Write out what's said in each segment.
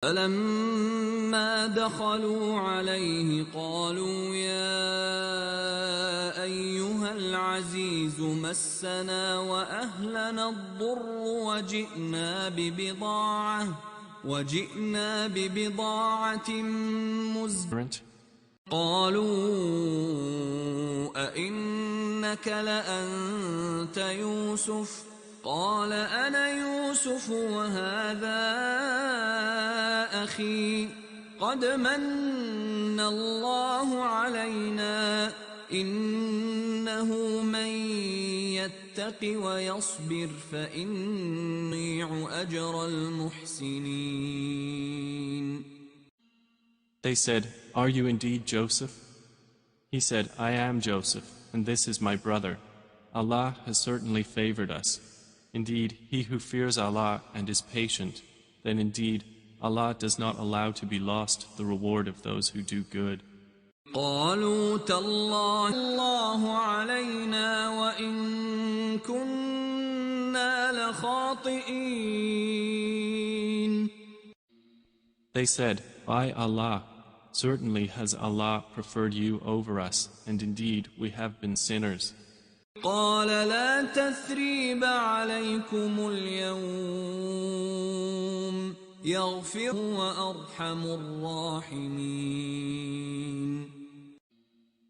فلما دخلوا عليه قالوا يا أيها العزيز مسنا وأهلنا الضر وجئنا ببضاعة مزجاة. قالوا أئنك لأنت يوسف؟ قال أنا يوسف وهذا أخي قد من الله علينا إنه من يتق ويصبر فإن يضيع أجر المحسنين. They said, "Are you indeed Joseph?" He said, "I am Joseph, and this is my brother. Allah has certainly favored us. Indeed, he who fears Allah and is patient, then indeed Allah does not allow to be lost the reward of those who do good." قالوا تالله الله علينا وإن كنا لخاطئين. They said, "By Allah, certainly has Allah preferred you over us, and indeed we have been sinners." قال لا تثريب عليكم اليوم يغفر وأرحم الراحمين.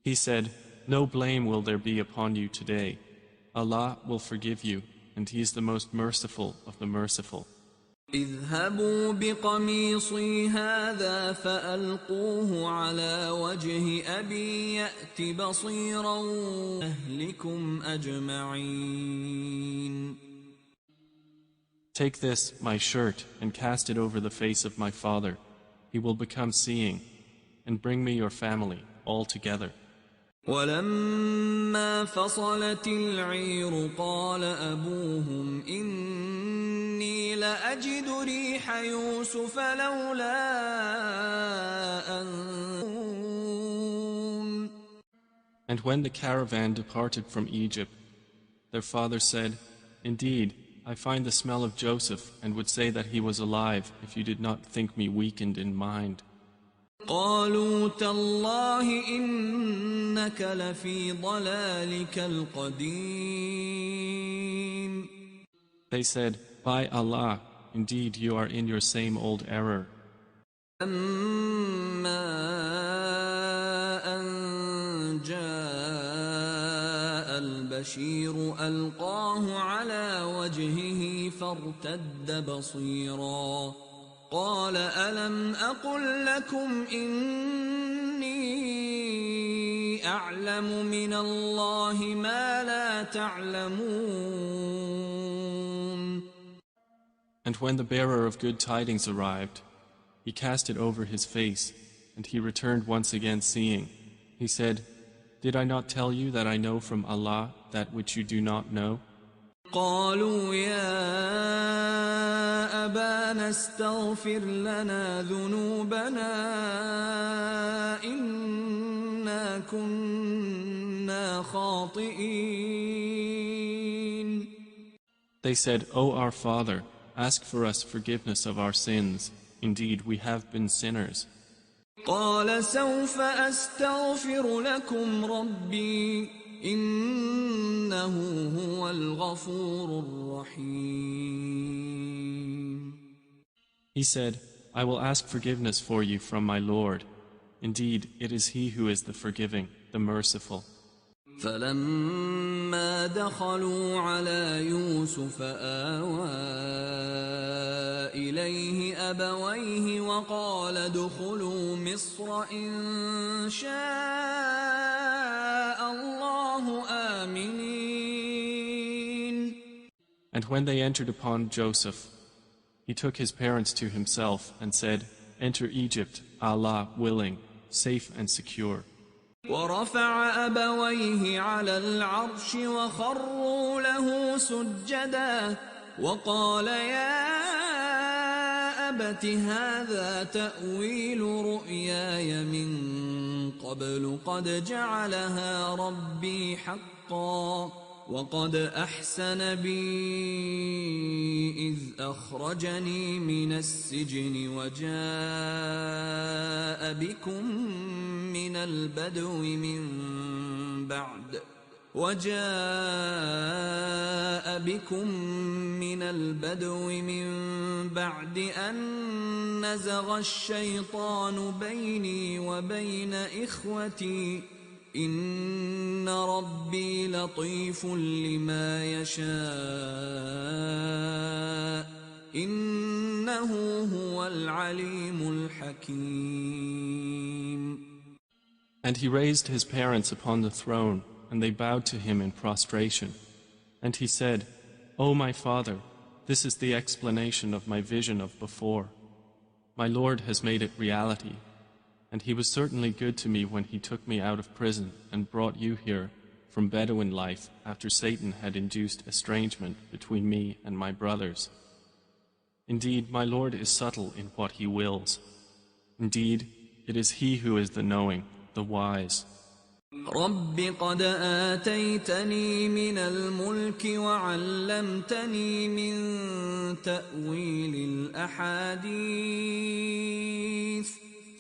He said, "No blame will there be upon you today. Allah will forgive you, and He is the most merciful of the merciful. اذهبوا بقميصي هذا فألقوه على وجه أبي يأت بصيرا أهلكم أجمعين. Take this, my shirt, and cast it over the face of my father. He will become seeing, and bring me your family all together." ولما فصلت العير قال أبوهم إني لأجد ريح يوسف لولا أن. And when the caravan departed from Egypt, their father said, "Indeed, I find the smell of Joseph, and would say that he was alive if you did not think me weakened in mind." قالوا تالله إنك لفي ضلالك القديم. They said, "By Allah, indeed you are in your same old error." لما أن جاء البشير ألقاه على وجهه فارتد بصيرا قال ألم أقل لكم إني أعلم من الله ما لا تعلمون. And when the bearer of good tidings arrived, he cast it over his face, and he returned once again seeing. He said, "Did I not tell you that I know from Allah that which you do not know?" قالوا يا أبانا استغفر لنا ذنوبنا إنا كنا خاطئين. They said, "O our father, ask for us forgiveness of our sins. Indeed, we have been sinners." قال سوف أستغفر لكم ربي إنه هو الغفور الرحيم. He said, "I will ask forgiveness for you from my Lord. Indeed, it is He who is the forgiving, the merciful." فلما دخلوا على يوسف آوى إليه أبويه وقال ادخلوا مصر إن شاء الله آمنين. And when they entered upon Joseph, he took his parents to himself and said, "Enter Egypt, Allah willing, safe and secure." ورفع أبويه على العرش وخروا له سجدا وقال يا أبت هذا تأويل رؤياي من قبل قد جعلها ربي حقا وقد أحسن بي إذ أخرجني من السجن وجاء بكم من البدو من بعد أن نزغ الشيطان بيني وبين إخوتي إن ربي لطيف لما يشاء إنه هو العليم الحكيم. And he raised his parents upon the throne, and they bowed to him in prostration. And he said, O my father, this is the explanation of my vision of before. My Lord has made it reality, and he was certainly good to me when he took me out of prison and brought you here from Bedouin life after Satan had induced estrangement between me and my brothers. Indeed, my Lord is subtle in what he wills. Indeed, it is he who is the knowing, the wise. رب قد آتيتني من الملك وعلمتني من تأويل الأحاديث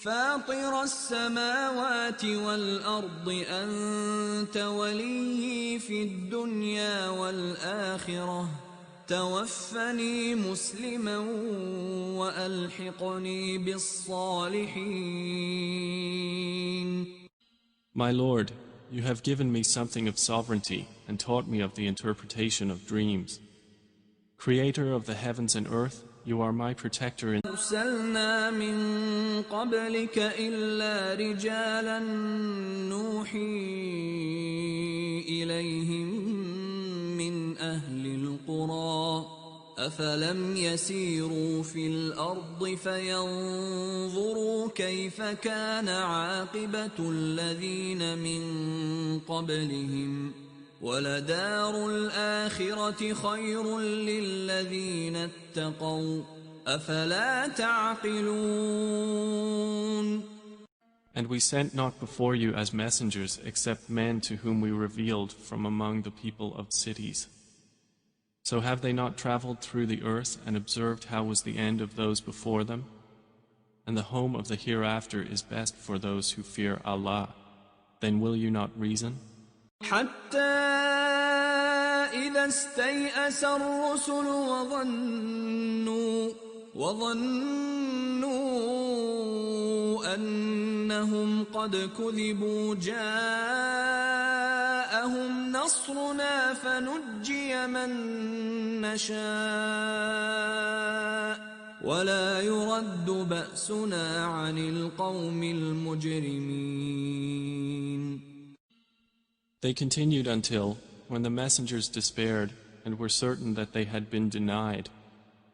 فاطر السماوات والأرض أنت وليي في الدنيا والآخرة توفني مسلما وألحقني بالصالحين. My Lord, you have given me something of sovereignty and taught me of the interpretation of dreams. Creator of the heavens and earth, you are my protector in أرسلنا من قبلك إلا رجالا نوحي إليهم من أهل القرى أفلم يسيروا في الأرض فينظروا كيف كان عاقبة الذين من قبلهم ولدار الآخرة خير للذين اتقوا أفلا تعقلون. And we sent not before you as messengers except men to whom we revealed from among the people of cities. So have they not traveled through the earth and observed how was the end of those before them? And the home of the hereafter is best for those who fear Allah. Then will you not reason? حتى إذا استيأس الرسل وظنوا أنهم قد كذبوا جاءهم نصرنا فنجي من نشاء ولا يرد بأسنا عن القوم المجرمين. They continued until, when the messengers despaired and were certain that they had been denied,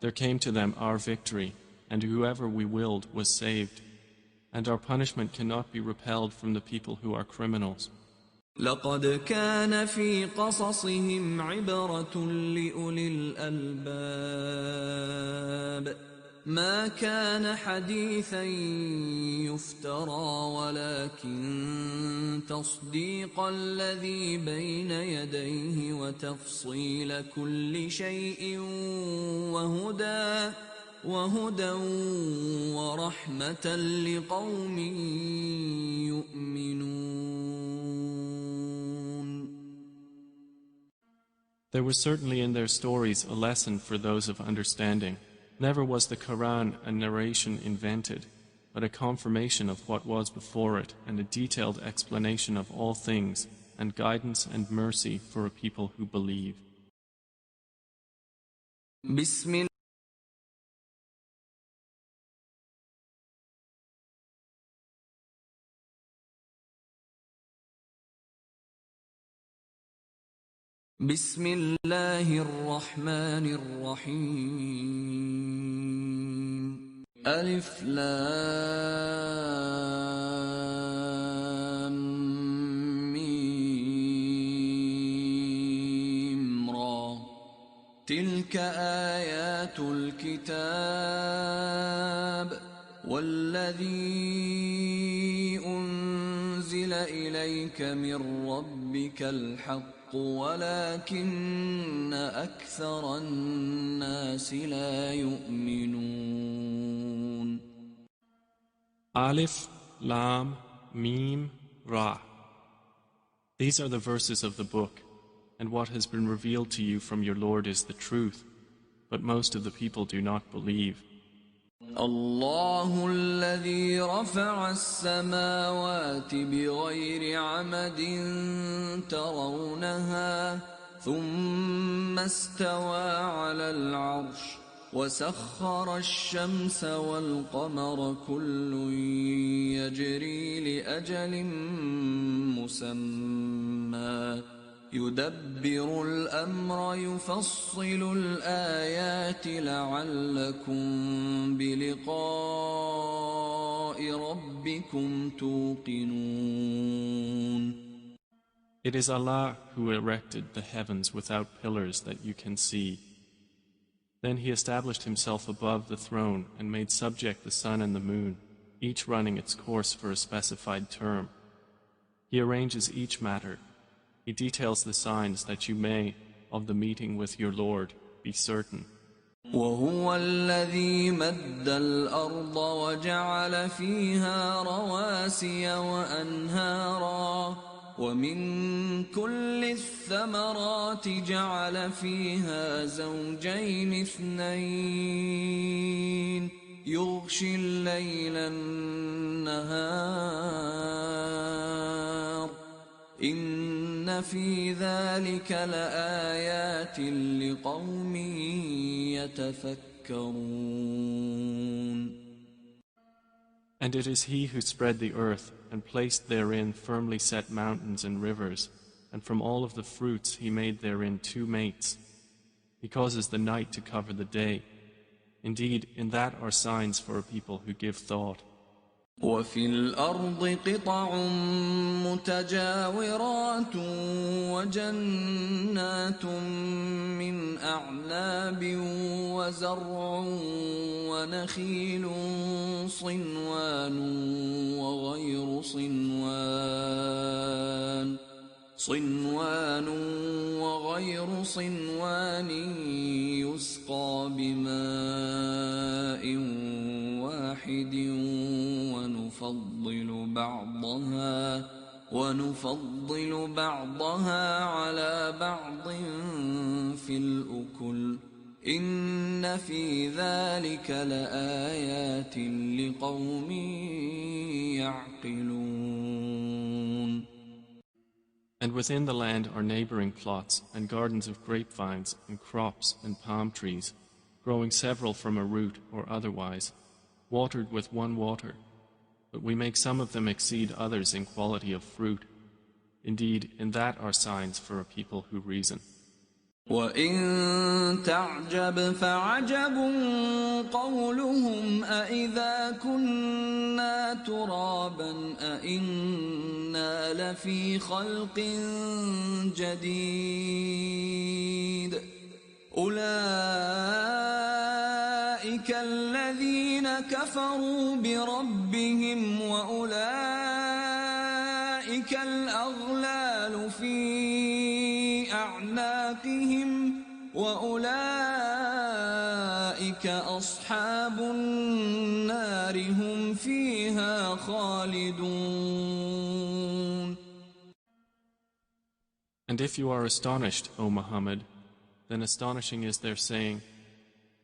there came to them our victory, and whoever we willed was saved, and our punishment cannot be repelled from the people who are criminals. لقد كان في قصصهم عبرة لأولي الألباب ما كان حديثا يفترى ولكن تصديق الذي بين يديه وتفصيل كل شيء وهدى ورحمة لقوم يؤمنون. There was certainly in their stories a lesson for those of understanding. Never was the Quran a narration invented, but a confirmation of what was before it and a detailed explanation of all things and guidance and mercy for a people who believe. بسم الله الرحمن الرحيم ألف لام ميم را تلك آيات الكتاب والذي أنزل إليك من ربك الحق ولكن أكثر الناس لا يؤمنون. Alif, Lam, Mim, Ra. These are the verses of the book, and what has been revealed to you from your Lord is the truth, but most of the people do not believe. الله الذي رفع السماوات بغير عمد ترونها ثم استوى على العرش وسخر الشمس والقمر كل يجري لأجل مسمى يدبر الأمر يفصل الآيات لعلكم بلقاء ربكم توقنون. It is Allah who erected the heavens without pillars that you can see. Then He established Himself above the throne and made subject the sun and the moon, each running its course for a specified term. He arranges each matter. He details the signs that you may, of the meeting with your Lord, be certain. وهو الذي مد الأرض وجعل فيها رواسي وأنهارا ومن كل الثمرات جعل فيها زوجين اثنين يغشي الليل النهار إن في ذلك لآيات لقوم يتفكرون. And it is He who spread the earth and placed therein firmly set mountains and rivers, and from all of the fruits He made therein two mates. He causes the night to cover the day. Indeed, in that are signs for a people who give thought. وفي الأرض قطع متجاورات وجنات من أعناب وزرع ونخيل صنوان وغير صنوان يسقى بماء واحد ونفضل بعضها على بعض في الأكل إن في ذلك لآيات لقوم يعقلون. And within the land are neighboring plots and gardens of grapevines and crops and palm trees, growing several from a root or otherwise, watered with one water. But we make some of them exceed others in quality of fruit. Indeed, in that are signs for a people who reason. وَإِن تَعْجَبْ فَعَجَبٌ قَوْلُهُمْ أَإِذَا كُنَّا تُرَابًا أَإِنَّا لَفِي خَلْقٍ جَدِيدٍ أُولَئِكَ الَّذِينَ كَفَرُوا بِرَبِّهِمْ وَأُولَئِكَ الْأَغْلَالُ فِي أَعْنَاقِهِمْ وَأُولَئِكَ أَصْحَابُ النَّارِ هُمْ فِيهَا خَالِدُونَ. And if you are astonished, O Muhammad, then astonishing is their saying,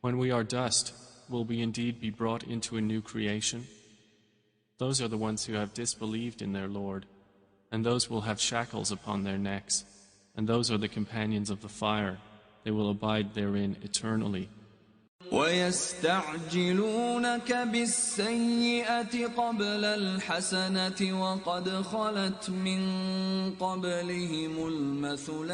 when we are dust, will we indeed be brought into a new creation? Those are the ones who have disbelieved in their Lord, and those will have shackles upon their necks, and those are the companions of the fire. They will abide therein eternally. وَيَسْتَعْجِلُونَكَ بِالسَّيِّئَةِ قَبْلَ الْحَسَنَةِ وَقَدْ خَلَتْ مِنْ قَبْلِهِمُ الْمَثُلَاتُ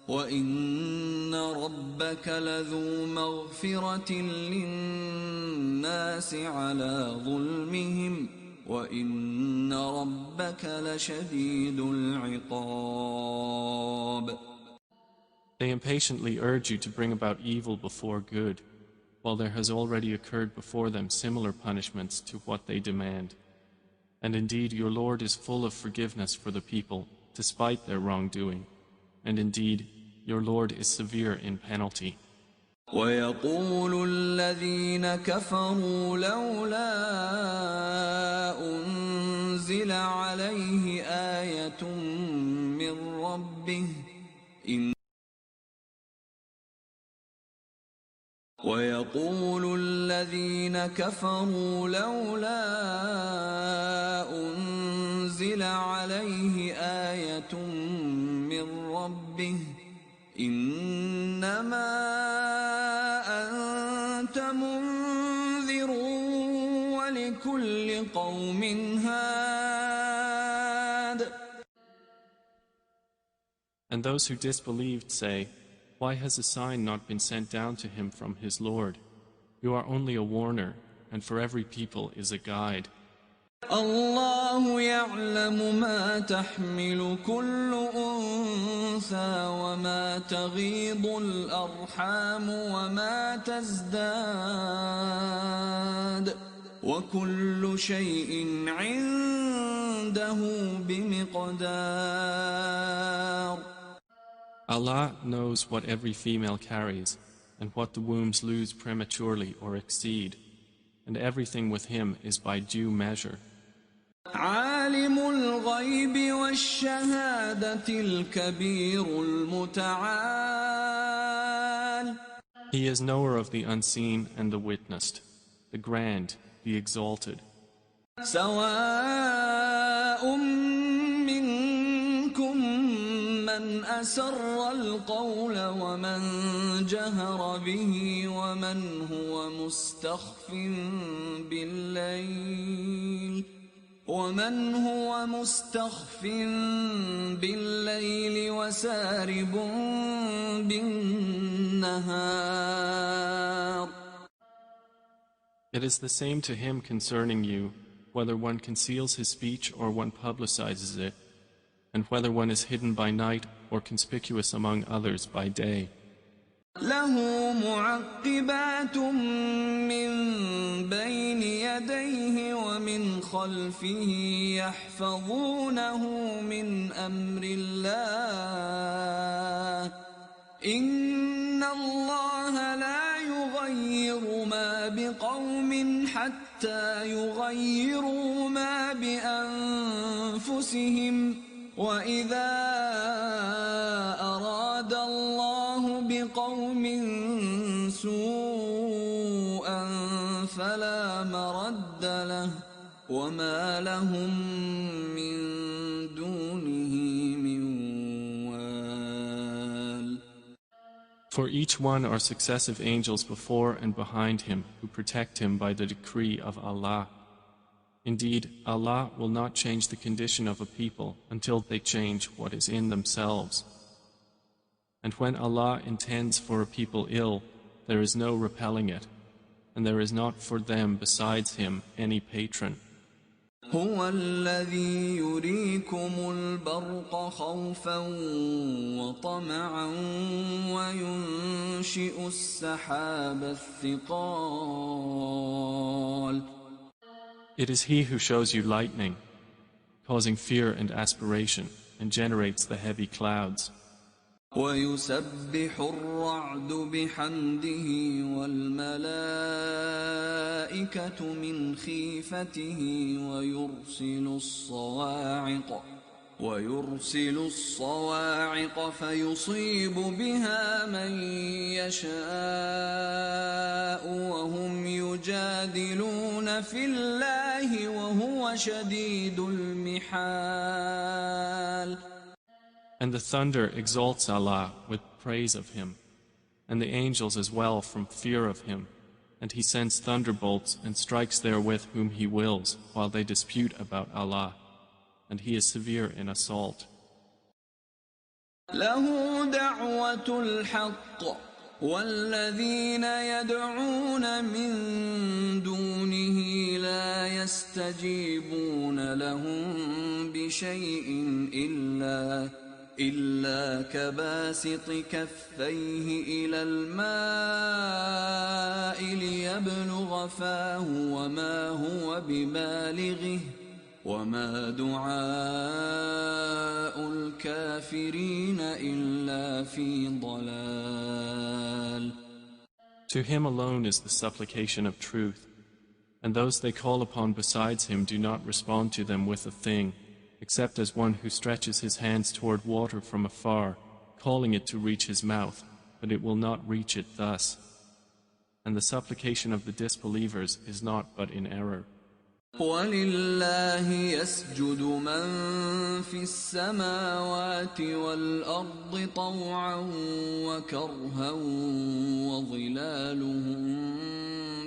وَإِنَّ رَبَّكَ لَذُو مَغْفِرَةٍ لِلنَّاسِ عَلَى ظُلْمِهِمْ وَإِنَّ رَبَّكَ لَشَدِيدُ الْعِقَابِ. They impatiently urge you to bring about evil before good, while there has already occurred before them similar punishments to what they demand. And indeed your Lord is full of forgiveness for the people, despite their wrongdoing. And indeed, your Lord is severe in penalty. ويقول الذين كفروا لولا أنزل عليه آية من ربه ويقول الذين كفروا لولا أنزل عليه آية من ربه إنما أنت منذر ولكل قوم هاد. And those who disbelieved say, why has a sign not been sent down to him from his Lord? You are only a warner, and for every people is a guide. الله يعلم ما تحمل كل أنثى وما تغيض الأرحام وما تزداد وكل شيء عنده بمقدار. Allah knows what every female carries, and what the wombs lose prematurely or exceed, and everything with him is by due measure. عالم الغيب والشهادة الكبير المتعال. He is knower of the unseen and the witnessed, the grand, the exalted. سواء منكم من أسر القول ومن جهر به ومن هو مستخف بالليل وسارب بالنهار. It is the same to him concerning you, whether one conceals his speech or one publicizes it, and whether one is hidden by night or conspicuous among others by day. له معقبات من بين يديه ومن خلفه يحفظونه من أمر الله إن الله لا يغير ما بقوم حتى يغيروا ما بأنفسهم وإذا أراد الله بقوم سوءا فلا مرد له وما لهم من دونه من وال. For each one are successive angels before and behind him who protect him by the decree of Allah. Indeed, Allah will not change the condition of a people until they change what is in themselves. And when Allah intends for a people ill, there is no repelling it, and there is not for them besides Him any patron. هو الذي يريكم البرق خوفا وطمعا وينشئ السحاب الثقال. It is He who shows you lightning, causing fear and aspiration, and generates the heavy clouds. ويسبح الرعد بحمده والملائكة من خيفته ويرسل الصواعق فيصيب بها من يشاء وهم يجادلون في الله وهو شديد المحال. And the thunder exalts Allah with praise of Him, and the angels as well from fear of Him, and He sends thunderbolts and strikes therewith whom He wills while they dispute about Allah, and He is severe in assault. له دعوة الحق والذين يدعون من دونه لا يستجيبون لهم بشيء إلا كباسط كفيه إلى الماء ليبلغ فاه وما هو ببالغه وما دعاء الكافرين إلا في ضلال. To him alone is the supplication of truth, and those they call upon besides him do not respond to them with a thing, except as one who stretches his hands toward water from afar, calling it to reach his mouth, but it will not reach it thus. And the supplication of the disbelievers is not but in error. وَلِلَّهِ يَسْجُدُ مَن فِي السَّمَاوَاتِ وَالْأَرْضِ طَوْعًا وَكَرْهًا وَظِلَالُهُم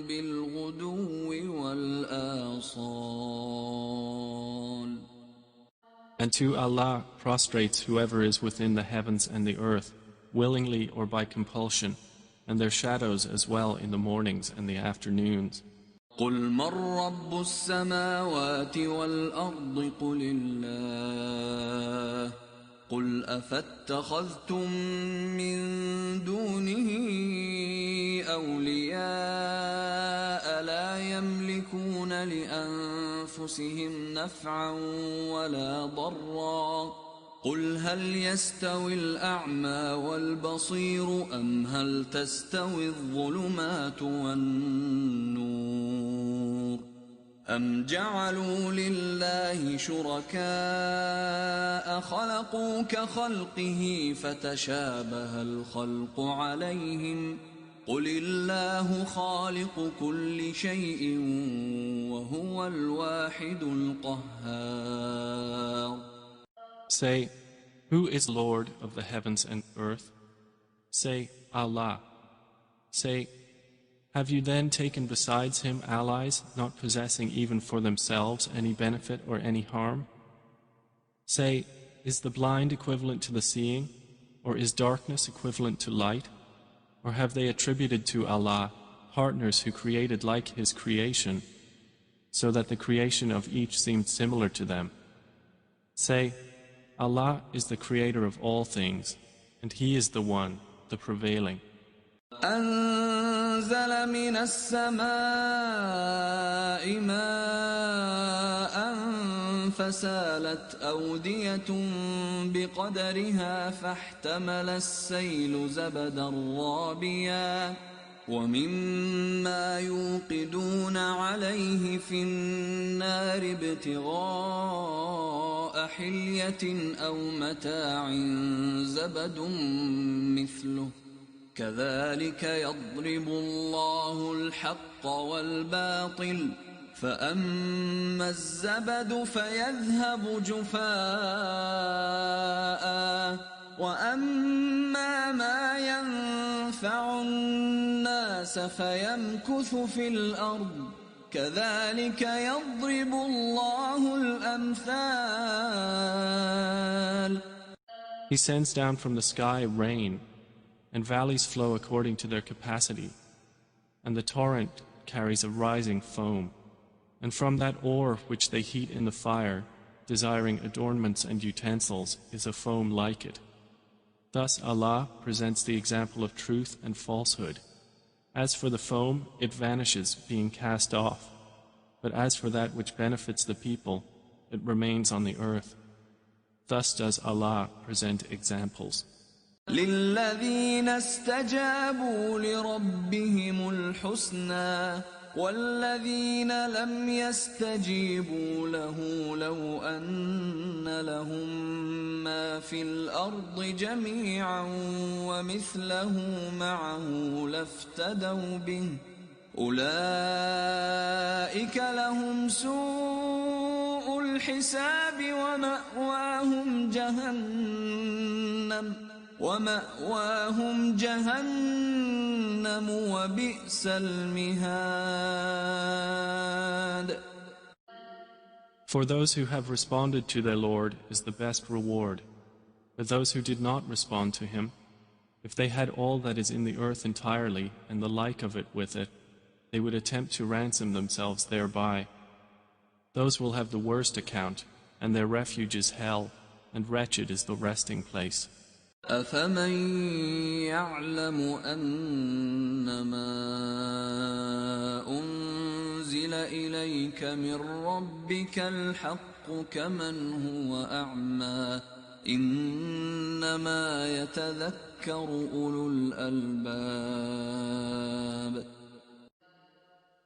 بِالْغُدُوِّ وَالْآصَالِ. And to Allah prostrates whoever is within the heavens and the earth, willingly or by compulsion, and their shadows as well in the mornings and the afternoons. قُلْ مَن رَّبُّ السَّمَاوَاتِ وَالْأَرْضِ قُلِ اللَّهُ قُلْ أَفَاتَّخَذْتُم مِّن دُونِهِ أَوْلِيَاءَ لَا يَمْلِكُونَ لِأَنفُسِهِمْ نَفْعًا وَلَا ضَرًّا قُلْ هَلْ يَسْتَوِي الْأَعْمَى وَالْبَصِيرُ أَمْ هَلْ تَسْتَوِي الظُّلُمَاتُ وَالنُّورُ أَمْ جَعَلُوا لِلَّهِ شُرَكَاءَ خَلَقُوا كَخَلْقِهِ فَتَشَابَهَ الْخَلْقُ عَلَيْهِمْ قُلِ اللَّهُ خَالِقُ كُلِّ شَيْءٍ وَهُوَ الْوَاحِدُ الْقَهَّارُ. Say, who is Lord of the heavens and earth? Say, Allah. Say, have you then taken besides him allies, not possessing even for themselves any benefit or any harm? Say, is the blind equivalent to the seeing, or is darkness equivalent to light? Or have they attributed to Allah partners who created like his creation, so that the creation of each seemed similar to them? Say, Allah is the creator of all things, and he is the one, the prevailing. أنزل من السماء ماء فسالت أودية بقدرها فاحتمل السيل زبدا رابيا ومما يوقدون عليه في النار ابتغاء حلية أو متاع زبد مثله كذلك يضرب الله الحق والباطل فأما الزبد فيذهب جفاء وأما ما ينفع الناس فيمكث في الأرض كذلك يضرب الله الأمثال. He sends down from the sky rain, and valleys flow according to their capacity, and the torrent carries a rising foam, and from that ore which they heat in the fire, desiring adornments and utensils, is a foam like it. Thus Allah presents the example of truth and falsehood. As for the foam, it vanishes, being cast off, but as for that which benefits the people, it remains on the earth. Thus does Allah present examples. للذين استجابوا لربهم الحسنى والذين لم يستجيبوا له لو أن لهم ما في الأرض جميعا ومثله معه لافتدوا به أولئك لهم سوء الحساب ومأواهم جهنم وبئس المهاد. For those who have responded to their Lord is the best reward. But those who did not respond to him, if they had all that is in the earth entirely and the like of it with it, they would attempt to ransom themselves thereby. Those will have the worst account, and their refuge is hell, and wretched is the resting place. أفمن يعلم أنما أنزل إليك من ربك الحق كمن هو أعمى إنما يتذكر أولو الألباب.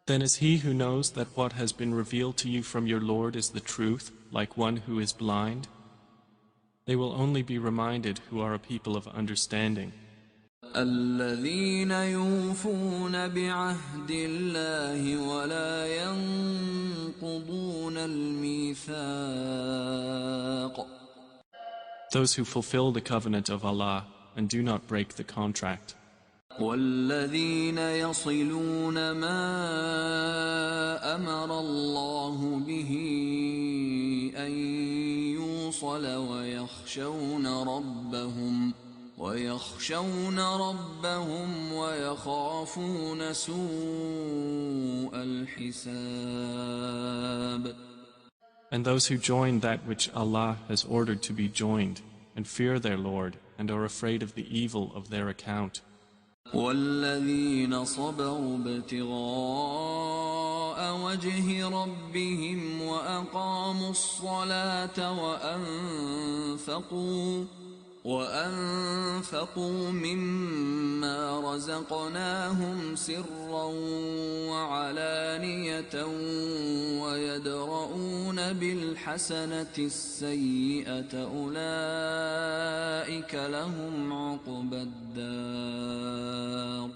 Then is he who knows that what has been revealed to you from your Lord is the truth, like one who is blind? They will only be reminded who are a people of understanding. الذين يوفون بعهد الله ولا ينقضون الميثاق. Those who fulfill the covenant of Allah and do not break the contract. والذين يصلون ما أمر الله به أن يوصل ويخشون ربهم ويخافون سوء الحساب. And those who join that which Allah has ordered to be joined, and fear their Lord, and are afraid of the evil of their account. والذين صبروا ابتغاء وجه ربهم وأقاموا الصلاة وأنفقوا مما رزقناهم سرا وعلانية ويدرؤون بالحسنة السيئة أولئك لهم عقبى الدار.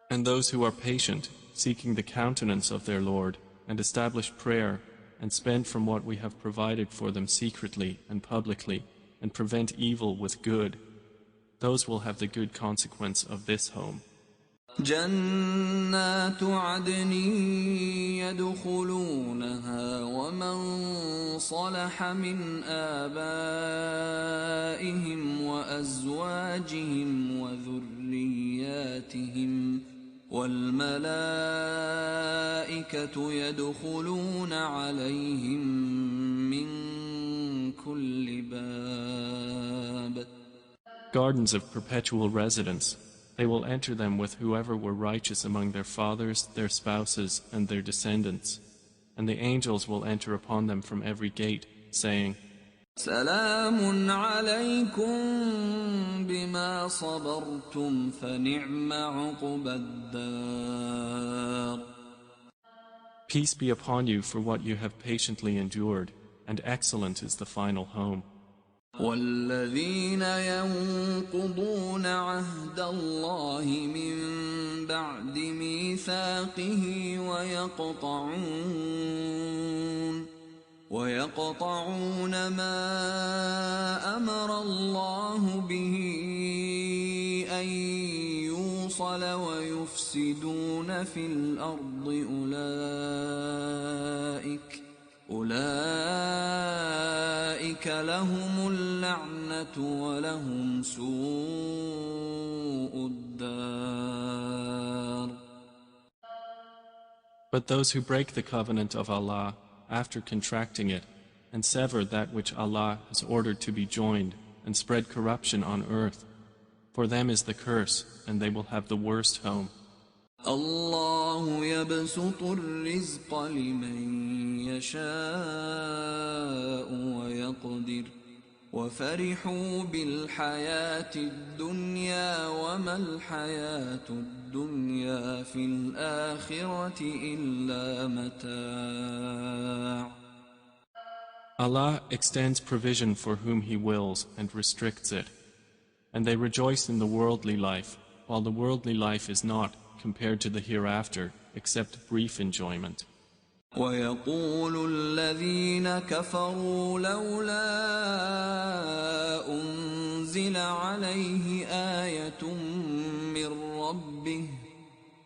And those who are patient, seeking the countenance of their Lord, and establish prayer, and spend from what we have provided for them secretly and publicly, and prevent evil with good, those will have the good consequence of this home. جنات عدن يدخلونها ومن صلح من آبائهم وأزواجهم وذرياتهم والملائكة يدخلون عليهم من كل باب. Gardens of perpetual residence. They will enter them with whoever were righteous among their fathers, their spouses, and their descendants. And the angels will enter upon them from every gate, saying, سلام عليكم بما صبرتم فنعم عقبى الدار. Peace be upon you for what you have patiently endured, and excellent is the final home. والذين ينقضون عهد الله من بعد ميثاقه ويقطعون ما أمر الله به أن يوصل ويفسدون في الأرض أولئك لهم اللعنة ولهم سوء الدار. But those who break the covenant of Allah after contracting it, and sever that which Allah has ordered to be joined, and spread corruption on earth, for them is the curse, and they will have the worst home. الله يبسط الرزق لمن يشاء ويقدر وفرحوا بالحياة الدنيا وما الحياة الدنيا في الآخرة إلا متاع. Allah extends provision for whom He wills and restricts it, and they rejoice in the worldly life, while the worldly life is not, compared to the hereafter, except brief enjoyment. ويقول الذين كفروا لولا أنزل عليه آية من ربه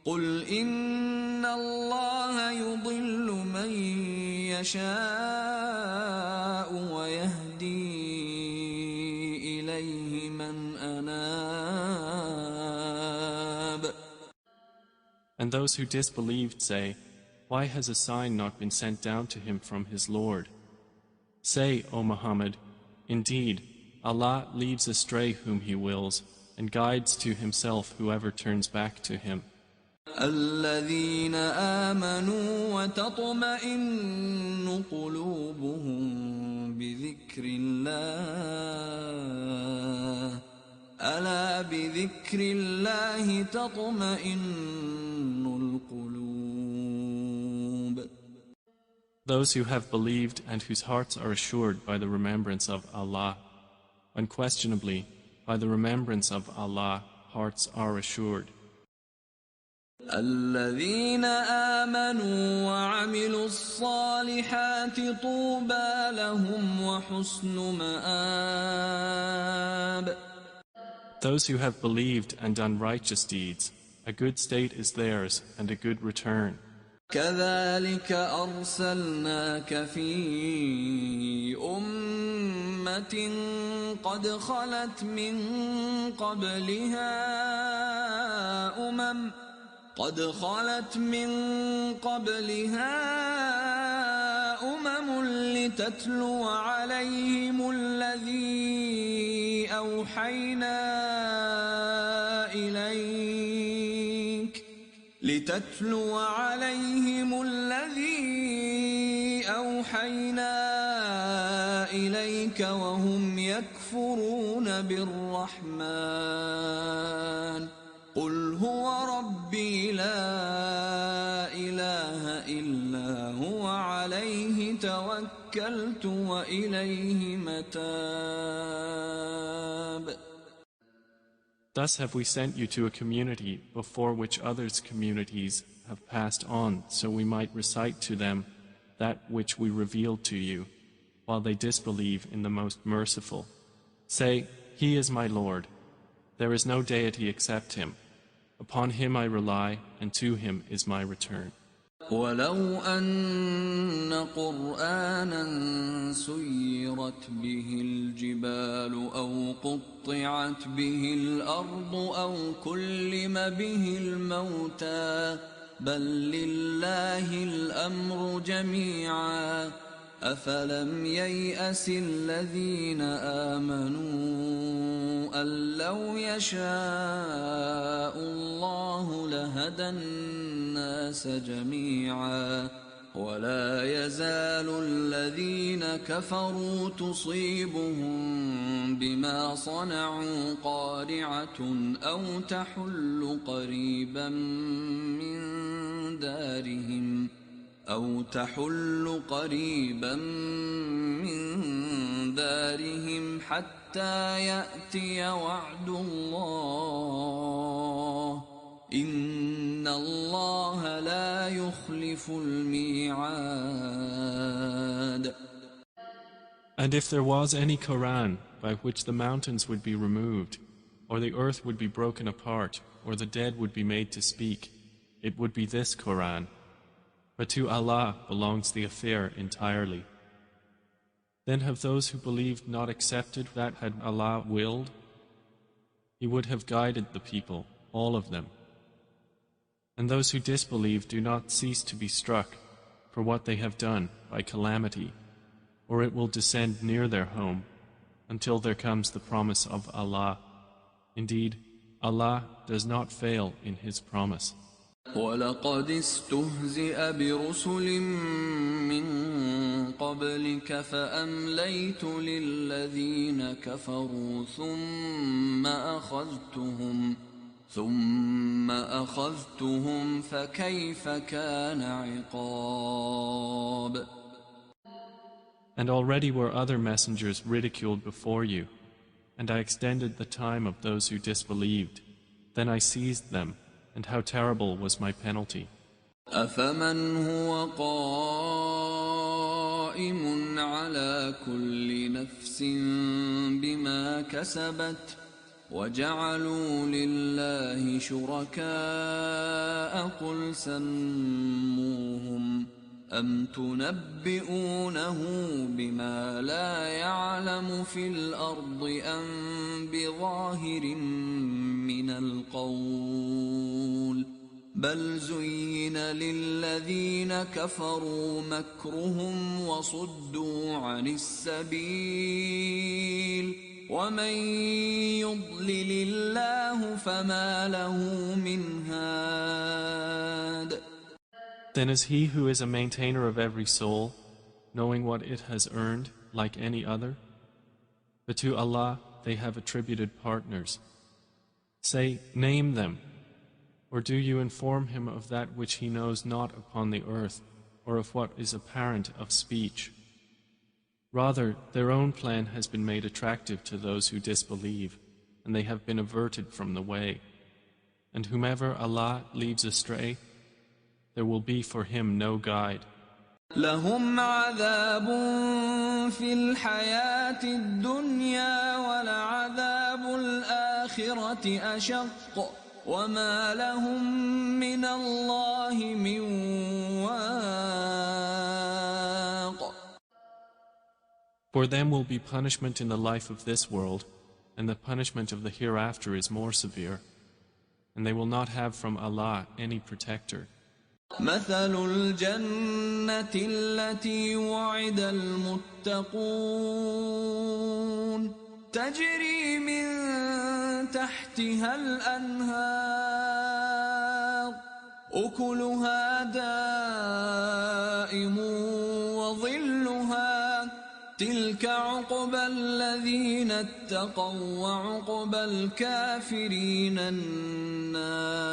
قل إن الله يضل من يشاء ويهدي إليه من أناب. And those who disbelieved say, why has a sign not been sent down to him from his Lord? Say, O Muhammad, indeed, Allah leads astray whom He wills, and guides to Himself whoever turns back to Him. الذين آمنوا وتطمئن قلوبهم بذكر الله ألا بذكر الله تطمئن القلوب. Those who have believed and whose hearts are assured by the remembrance of Allah. Unquestionably, by the remembrance of Allah, hearts are assured. الذين آمنوا وعملوا الصالحات طوبى لهم وحسن مآب. Those who have believed and done righteous deeds, a good state is theirs and a good return. كذلك أرسلناك في أمة قد خلت من قبلها أمم لتتلو عليهم الذي أوحينا إليك وهم يكفرون بالرحمن قل هو ربي لا إله إلا هو عليه توكلت وإليه متاب. Thus have we sent you to a community before which others' communities have passed on, so we might recite to them that which we revealed to you, while they disbelieve in the Most Merciful. Say, He is my Lord. There is no deity except Him. Upon Him I rely, and to Him is my return. ولو أن قرآنا سيرت به الجبال أو قطعت به الأرض أو كلم به الموتى بل لله الأمر جميعا أفلم ييأس الذين آمنوا أن لو يشاء الله لهدى الناس جميعا ولا يزال الذين كفروا تصيبهم بما صنعوا قارعة أو تحل قريبا من دارهم حتى يأتي وعد الله إن الله لا يخلف الميعاد. And if there was any Quran by which the mountains would be removed, or the earth would be broken apart, or the dead would be made to speak, it would be this Quran. But to Allah belongs the affair entirely. Then have those who believed not accepted that had Allah willed? He would have guided the people, all of them. And those who disbelieve do not cease to be struck for what they have done by calamity, or it will descend near their home until there comes the promise of Allah. Indeed, Allah does not fail in His promise. وَلَقَدِ اسْتُهْزِئَ بِرُسُلٍ مِّن قَبْلِكَ فَأَمْلَيْتُ لِلَّذِينَ كَفَرُوا ثُمَّ أَخَذْتُهُمْ فَكَيْفَ كَانَ عِقَابِ. And already were other messengers ridiculed before you, and I extended the time of those who disbelieved. Then I seized them, and how terrible was my penalty. أَفَمَنْ هُوَ قَائِمٌ عَلَى كُلِّ نَفْسٍ بِمَا كَسَبَتْ وَجَعَلُوا لِلَّهِ شُرَكَاءَ قُلْ سَمُّوهُمْ أَمْ تُنَبِّئُونَهُ بِمَا لَا يَعْلَمُ فِي الْأَرْضِ أَمْ بِظَاهِرٍ مِّنَ الْقَوْلِ بَلْ زُيِّنَ لِلَّذِينَ كَفَرُوا مَكْرُهُمْ وَصُدُّوا عَنِ السَّبِيلِ ومن يضلل الله فما له من هاد. Then is he who is a maintainer of every soul, knowing what it has earned, like any other? But to Allah they have attributed partners. Say, name them, or do you inform him of that which he knows not upon the earth, or of what is apparent of speech? Rather, their own plan has been made attractive to those who disbelieve, and they have been averted from the way. And whomever Allah leaves astray, there will be for him no guide. لهم عذاب في الحياة الدنيا ولعذاب الآخرة أشق وما لهم من الله من واق. For them will be punishment in the life of this world, and the punishment of the hereafter is more severe, and they will not have from Allah any protector. مثل الجنة التي وعد المتقون تجري من تحتها الأنهار أكلها دائم وظلها تلك عقبى الذين اتقوا وعقبى الكافرين النار.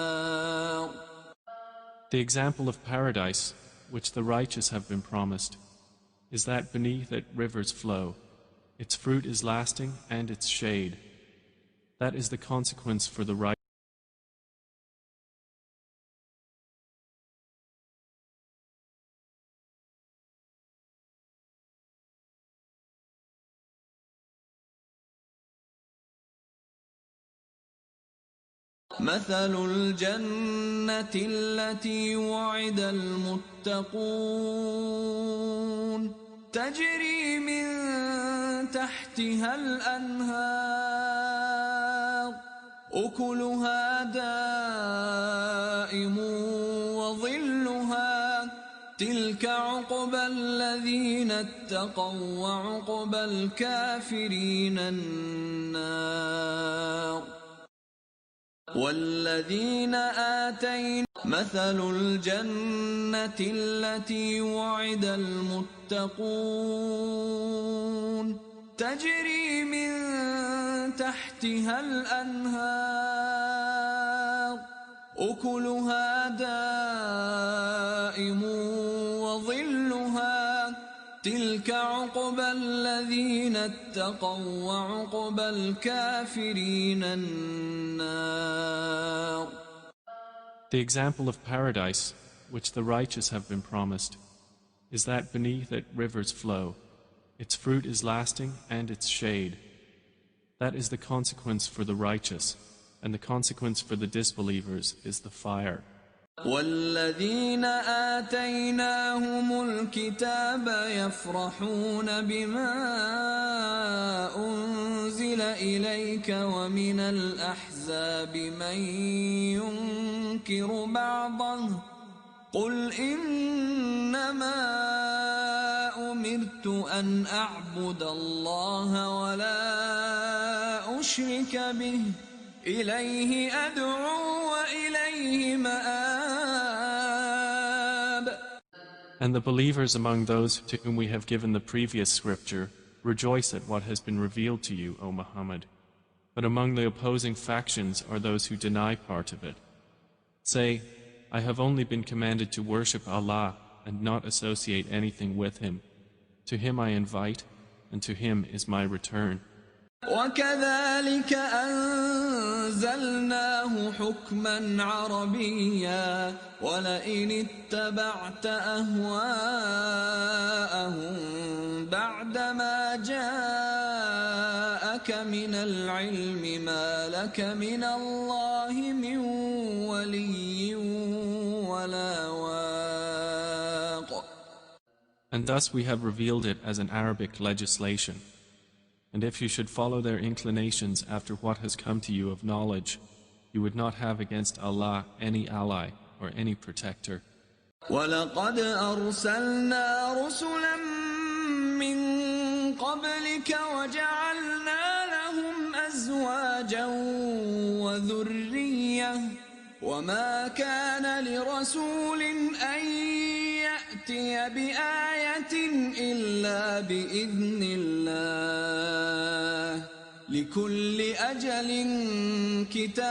The example of paradise, which the righteous have been promised, is that beneath it rivers flow. Its fruit is lasting and its shade. That is the consequence for the righteous. مثل الجنة التي وعد المتقون تجري من تحتها الأنهار أكلها دائم وظلها تلك عقبى الذين اتقوا وعقبى الكافرين النار. والذين آتينا مثل الجنة التي وعد المتقون تجري من تحتها الأنهار أكلها دائم وظلها تلك عقبى الذين اتقوا وعقبى الكافرين النار. The example of paradise, which the righteous have been promised, is that beneath it rivers flow. Its fruit is lasting and its shade. That is the consequence for the righteous, and the consequence for the disbelievers is the fire. والذين آتيناهم الكتاب يفرحون بما أنزل إليك ومن الأحزاب من ينكر بعضه قل إنما أمرت أن أعبد الله ولا أشرك به إليه أدعو وإليه مآب. And the believers among those to whom we have given the previous scripture rejoice at what has been revealed to you, O Muhammad. But among the opposing factions are those who deny part of it. Say, I have only been commanded to worship Allah and not associate anything with Him. To Him I invite, and to Him is my return. وكذلك أنزلناه حكما عربيا ولئن اتبعت أهواءهم بعدما جاءك من العلم ما لك من الله من ولي ولا واق. And thus we have revealed it as an Arabic legislation. And if you should follow their inclinations after what has come to you of knowledge, you would not have against Allah any ally or any protector. وَلَقَدْ أَرْسَلْنَا رُسُلًا مِّن قَبْلِكَ وَجَعَلْنَا لَهُمْ وما كان لرسول أن يأتي بآية إلا بإذن الله لكل أجل كتاب.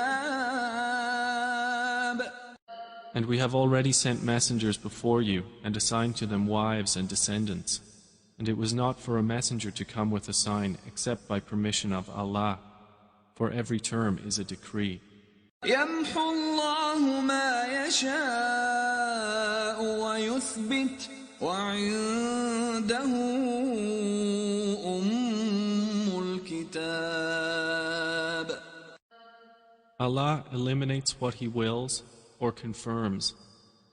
And we have already sent messengers before you and assigned to them wives and descendants. And it was not for a messenger to come with a sign except by permission of Allah, for every term is a decree. يمحو الله ما يشاء ويثبت وعنده أم الكتاب. Allah eliminates what He wills or confirms,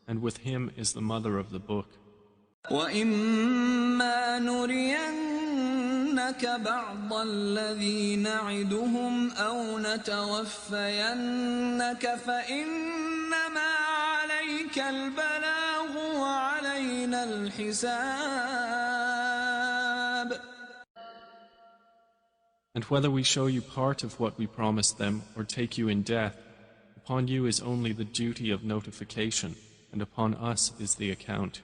and with Him is the mother of the book. وَإِمَّا نُرِيَنَّكَ بَعْضَ الَّذِي نَعِدُهُمْ أَوْ نَتَوَفَّيَنَّكَ فَإِنَّمَا عَلَيْكَ الْبَلَاغُ وَعَلَيْنَا الْحِسَابُ. And whether we show you part of what we promised them or take you in death, upon you is only the duty of notification, and upon us is the account.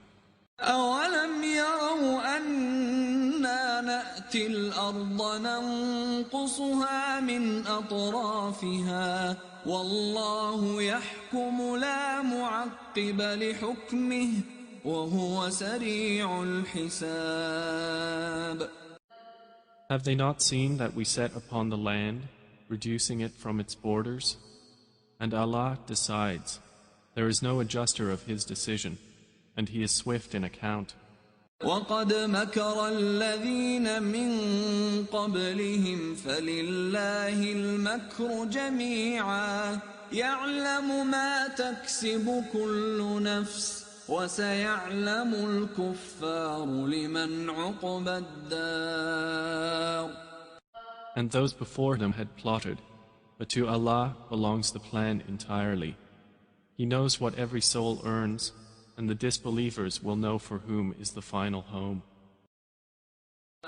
أَوَلَمْ يَرَوْا أَنَّا نَأْتِي الْأَرْضَ نَنقُصُهَا مِنْ أَطْرَافِهَا وَاللَّهُ يَحْكُمُ لَا مُعَقِّبَ لِحُكْمِهِ وَهُوَ سَرِيعُ الْحِسَابِ. Have they not seen that we set upon the land, reducing it from its borders? And Allah decides. There is no adjuster of His decision, and He is swift in account. وَقَدْ مَكَرَ الَّذِينَ مِن قَبْلِهِمْ فَلِلَّهِ الْمَكْرُ جَمِيعًا يَعْلَمُ مَا تَكْسِبُ كُلُّ نَفْسٍ وَسَيَعْلَمُ الْكُفَّارُ لِمَنْ عُقْبَى الدَّارِ. And those before them had plotted, but to Allah belongs the plan entirely. He knows what every soul earns, and the disbelievers will know for whom is the final home.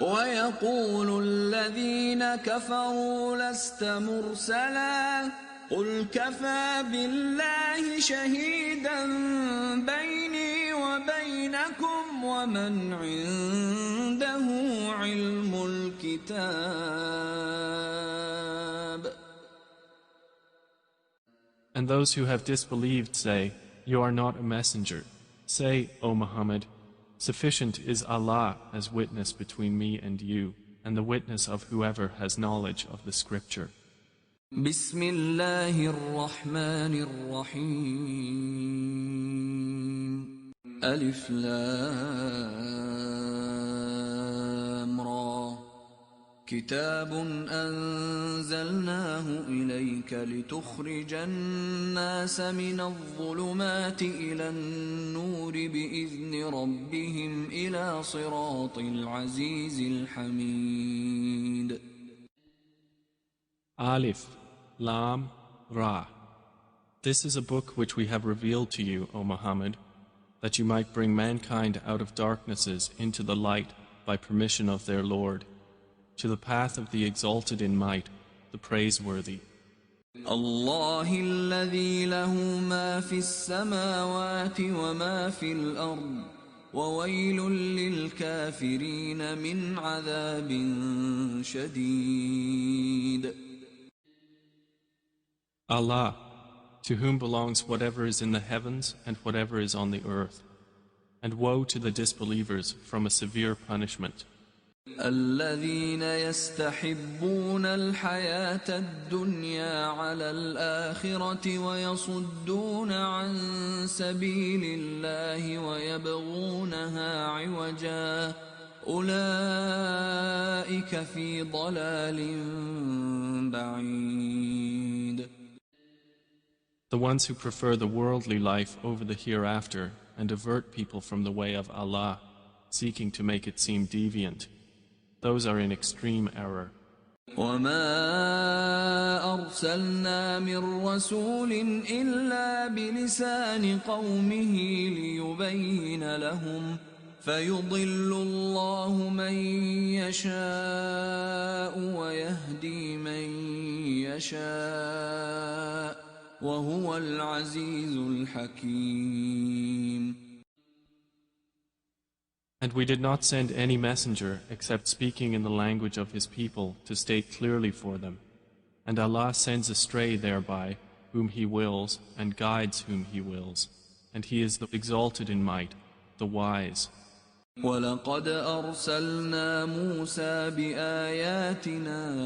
وَيَقُولُ الَّذِينَ كَفَرُوا لَسْتَ مُرْسَلًا قُلْ كَفَى بِاللَّهِ شَهِيدًا بَيْنِي وَبَيْنَكُمْ وَمَنْ عِندَهُ عِلْمُ الْكِتَابِ. And those who have disbelieved say, "You are not a messenger." Say, O Muhammad, sufficient is Allah as witness between me and you, and the witness of whoever has knowledge of the scripture. بسم الله الرحمن الرحيم ألف لام را كتاب أنزلناه إليك لتخرج الناس من الظلمات إلى النور بإذن ربهم إلى صراط العزيز الحميد. Alif, Lam, Ra. This is a book which we have revealed to you, O Muhammad, that you might bring mankind out of darknesses into the light by permission of their Lord, to the path of the exalted in might, the praiseworthy. الله الذي له ما في السماوات وما في الأرض وويل للكافرين من عذاب شديد. Allah, to whom belongs whatever is in the heavens and whatever is on the earth, and woe to the disbelievers from a severe punishment. الذين يستحبون الحياة الدنيا على الآخرة ويصدون عن سبيل الله ويبغونها عوجا أولئك في ضلال بعيد. The ones who prefer the worldly life over the hereafter and avert people from the way of Allah, seeking to make it seem deviant, those are in extreme error. وما أرسلنا من رسول إلا بلسان قومه ليبين لهم فيضل الله من يشاء ويهدي من يشاء وهو العزيز الحكيم. And we did not send any messenger except speaking in the language of his people to state clearly for them. And Allah sends astray thereby whom He wills and guides whom He wills. And He is the exalted in might, the wise. وَلَقَدْ أَرْسَلْنَا مُوسَى بِآيَاتِنَا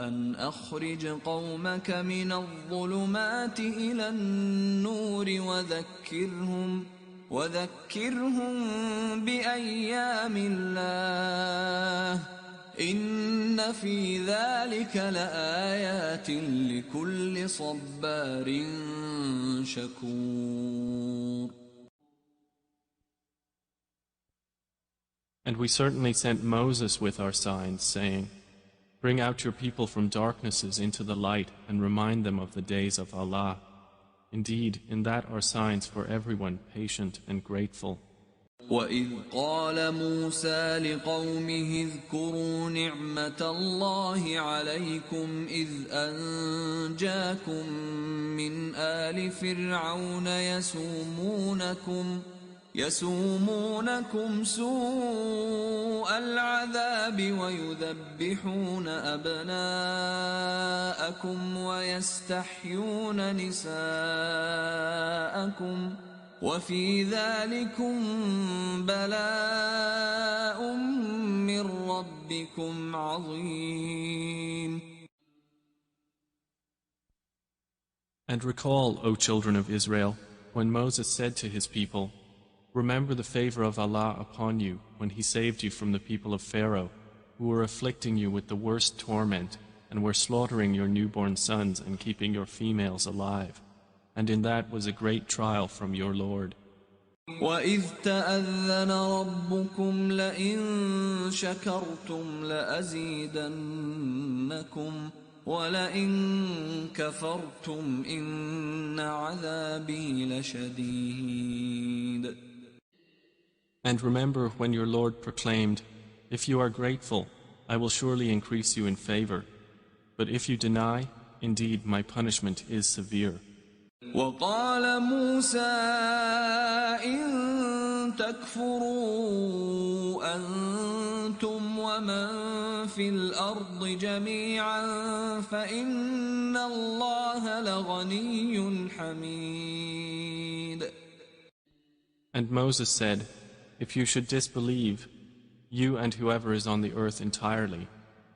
أَنْ أَخْرِجْ قَوْمَكَ مِنَ الظُّلُمَاتِ إِلَى النُّورِ وَذَكِّرْهُمْ بِأَيَّامِ اللَّهِ إِنَّ فِي ذَلِكَ لَآيَاتٍ لِكُلِّ صَبَّارٍ شَكُورٍ. And we certainly sent Moses with our signs, saying, Bring out your people from darknesses into the light and remind them of the days of Allah. Indeed, in that are signs for everyone patient and grateful. وَإِذْ قَالَ مُوسَى لِقَوْمِهِ اذْكُرُوا نِعْمَةَ اللَّهِ عَلَيْكُمْ إِذْ أَنْجَاكُمْ مِنْ آلِ فِرْعَوْنَ يسومونكم سوء العذاب ويذبحون أبناءكم ويستحيون نساءكم وفي ذلكم بلاء من ربكم عظيم. And recall, O children of Israel, when Moses said to his people, Remember the favor of Allah upon you when He saved you from the people of Pharaoh, who were afflicting you with the worst torment and were slaughtering your newborn sons and keeping your females alive. And in that was a great trial from your Lord. وَإِذْ تَأَذَّنَ رَبُّكُمْ لَئِن شَكَرْتُمْ لَأَزِيدَنَّكُمْ وَلَئِن كَفَرْتُمْ إِنَّ عَذَابِي لَشَدِيدٌ. And remember when your Lord proclaimed, If you are grateful, I will surely increase you in favor. But if you deny, indeed my punishment is severe. وَقَالَ مُوسَى إِن تَكْفُرُوا أَنْتُمْ وَمَنْ فِي الْأَرْضِ جَمِيعًا فَإِنَّ اللَّهَ لَغَنِيٌّ حَمِيدٌ. And Moses said, If you should disbelieve, you and whoever is on the earth entirely,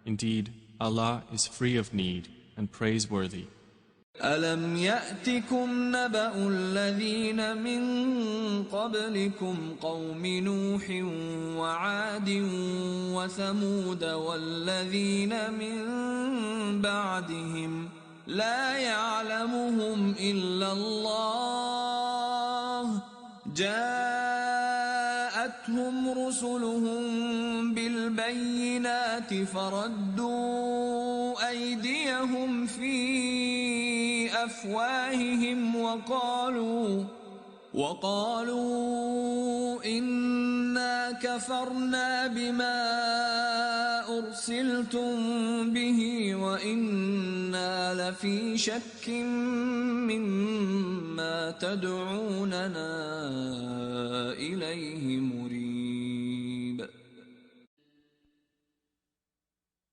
indeed Allah is free of need and praiseworthy. أَلَمْ يَأْتِكُمْ نَبَأُ الَّذِينَ مِنْ قَبْلِكُمْ قَوْمِ نُوحٍ وَعَادٍ وَثَمُودَ وَالَّذِينَ مِنْ بَعْدِهِمْ لَا يَعْلَمُهُمْ إِلَّا اللَّهُ جَاءَتْهُمْ رُسُلُهُم بِالْبَيِّنَاتِ فَرَدُّوا أَيْدِيَهُمْ فِي أَفْوَاهِهِمْ وَقَالُوا إِنَّا كَفَرْنَا بِمَا أُرْسِلْتُمْ بِهِ وَإِنَّا لَفِي شَكٍّ مِّمَّا تَدْعُونَنَا إِلَيْهِ مُرِيبٍ.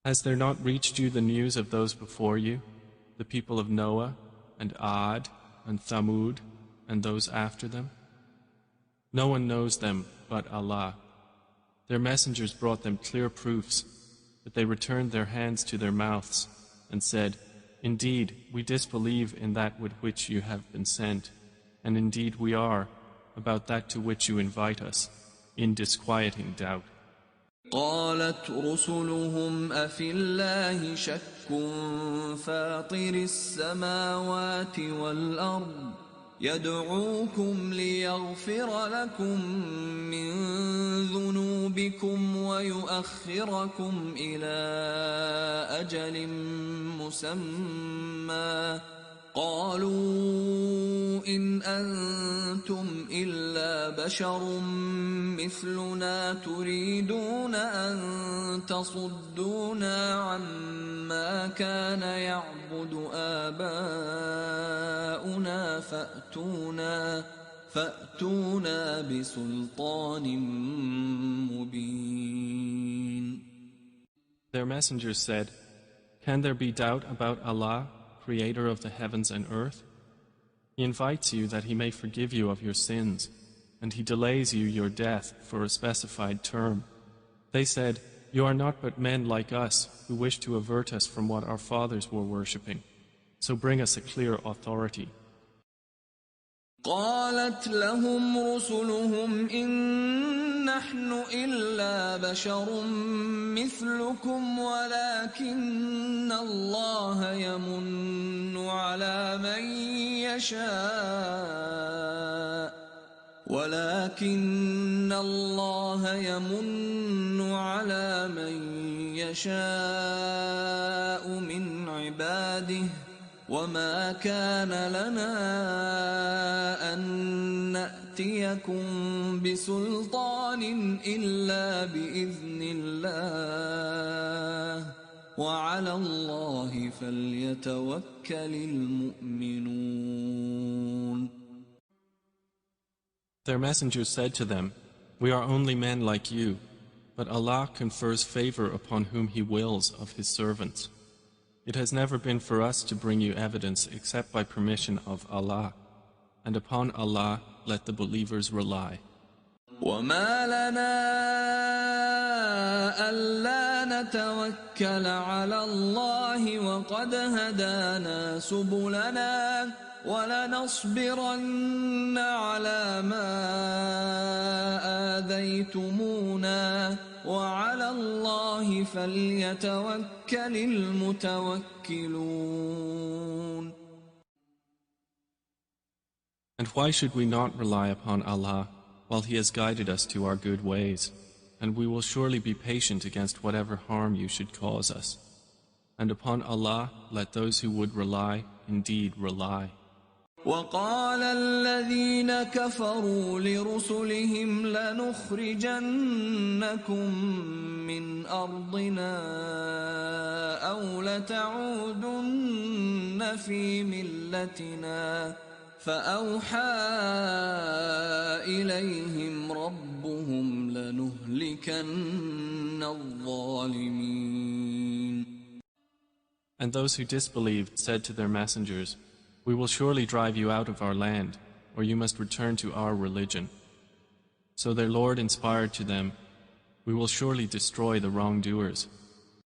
Has there not reached you the news of those before you, the people of Noah, and Ad, and Thamud, and those after them? No one knows them but Allah. Their messengers brought them clear proofs, but they returned their hands to their mouths, and said, Indeed, we disbelieve in that with which you have been sent, and indeed we are, about that to which you invite us, in disquieting doubt. قالت رسلهم أفي الله شك فاطر السماوات والأرض يدعوكم ليغفر لكم من ذنوبكم ويؤخركم إلى أجل مسمى قالوا إن أنتم إلا بشر مثلنا تريدون أن تصدونا عما كان يعبد آباؤنا فأتونا بسلطان مبين. Their messengers said, "Can there be doubt about Allah, creator of the heavens and earth? He invites you that He may forgive you of your sins, and He delays you your death for a specified term." They said, "You are not but men like us, who wish to avert us from what our fathers were worshipping. So bring us a clear authority." قالت لهم رسلهم إن نحن إلا بشر مثلكم ولكن الله يمن على من يشاء من عباده وما كان لنا أن نأتيكم بسلطان إلا بإذن الله وعلى الله فليتوكل المؤمنون. Their messengers said to them, "We are only men like you, but Allah confers favor upon whom He wills of His servants. It has never been for us to bring you evidence except by permission of Allah, and upon Allah let the believers rely." وما لنا ألا نتوكل على الله وقد هدانا سبلنا ولنصبرن على ما آذيتمونا وعلى الله فليتوكل المتوكلون. And why should we not rely upon Allah while He has guided us to our good ways? And we will surely be patient against whatever harm you should cause us. And upon Allah let those who would rely indeed rely. وقال الذين كفروا لرسلهم لنخرجنكم من أرضنا أو لتعودن في ملتنا فأوحى إليهم ربهم لنهلكن الظالمين. And those who disbelieved said to their messengers, "We will surely drive you out of our land, or you must return to our religion." So their Lord inspired to them, "We will surely destroy the wrongdoers.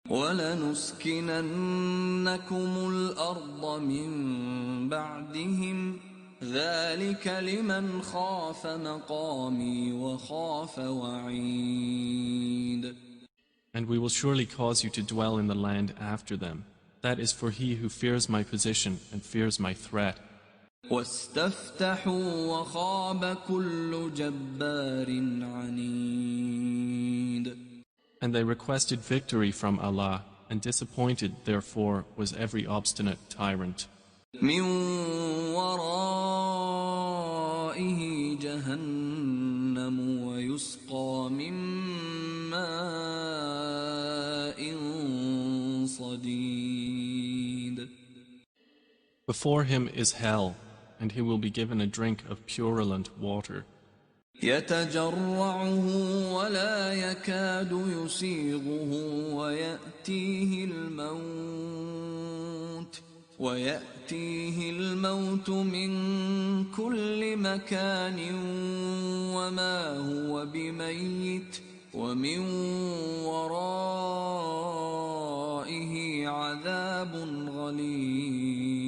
وَلَنُسْكِنَنَّكُمُ الْأَرْضَ مِنْ بَعْدِهِمْ ذَلِكَ لِمَنْ خَافَ مَقَامِي وَخَافَ وَعِيدِ. And we will surely cause you to dwell in the land after them. That is for he who fears my position and fears my threat." وَاسْتَفْتَحُوا وَخَابَ كُلُّ جَبَّارٍ عَنِيدٍ. And they requested victory from Allah, and disappointed therefore was every obstinate tyrant. مِنْ وَرَائِهِ جَهَنَّمُ وَيُسْقَى مِنْ مَاءٍ صَدِيدٍ. Before him is hell, and he will be given a drink of purulent water. يتجرعه ولا يكاد يسيغه ويأتيه الموت من كل مكان وما هو بميت ومن ورائه عذاب غليظ.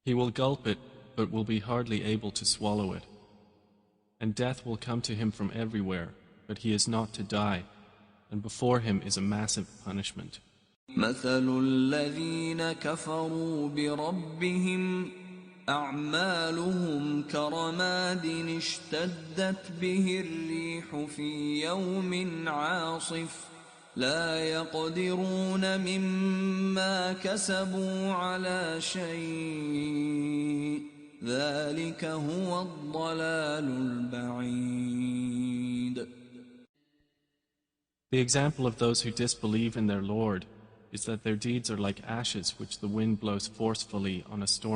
He will gulp it, but will be hardly able to swallow it. And death will come to him from everywhere, but he is not to die, and before him is a massive punishment. مثل الذين كفروا بربهم أعمالهم كرماد اشتدت به الريح في يوم عاصف لا يقدرون مما كسبوا على شيء ذلك هو الضلال البعيد. The example of those who disbelieve in their Lord is that their deeds are like ashes which the wind blows forcefully on a stormy